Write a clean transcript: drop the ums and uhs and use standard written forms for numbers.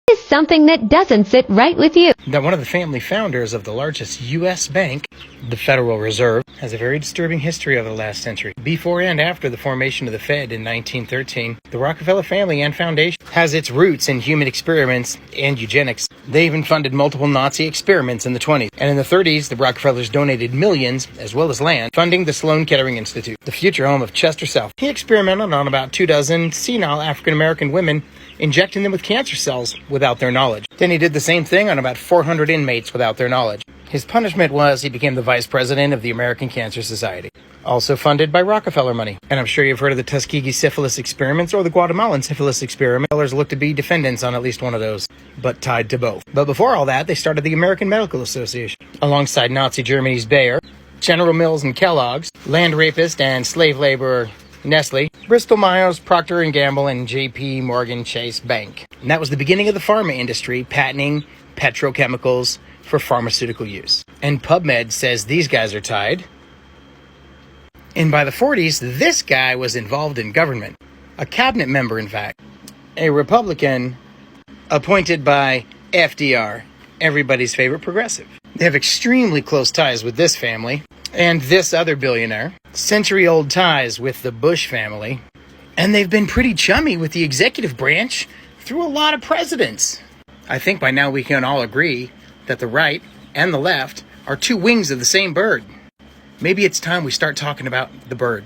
is something that doesn't sit right with you. That one of the family founders of the largest U.S. bank, the Federal Reserve, has a very disturbing history over the last century. Before and after the formation of the Fed in 1913, the Rockefeller family and foundation has its roots in human experiments and eugenics. They even funded multiple Nazi experiments in the 20s. And in the 30s, the Rockefellers donated millions, as well as land, funding the Sloan Kettering Institute, the future home of Chester South. He experimented on about 24 senile African-American women, injecting them with cancer cells without their knowledge. Then he did the same thing on about 400 inmates without their knowledge. His punishment was he became the vice president of the American Cancer Society, also funded by Rockefeller money. And I'm sure you've heard of the Tuskegee syphilis experiments or the Guatemalan syphilis experiment. Rockefellers looked to be defendants on at least one of those, but tied to both. But before all that, they started the American Medical Association, alongside Nazi Germany's Bayer, General Mills and Kellogg's, land rapist and slave laborer Nestle, Bristol Myers, Procter & Gamble, and J.P. Morgan Chase Bank. And that was the beginning of the pharma industry, patenting petrochemicals for pharmaceutical use. And PubMed says these guys are tied. And by the 40s, this guy was involved in government. A cabinet member, in fact. A Republican appointed by FDR, everybody's favorite progressive. They have extremely close ties with this family and this other billionaire. Century-old ties with the Bush family. And they've been pretty chummy with the executive branch through a lot of presidents. I think by now we can all agree that the right and the left are two wings of the same bird. Maybe it's time we start talking about the bird.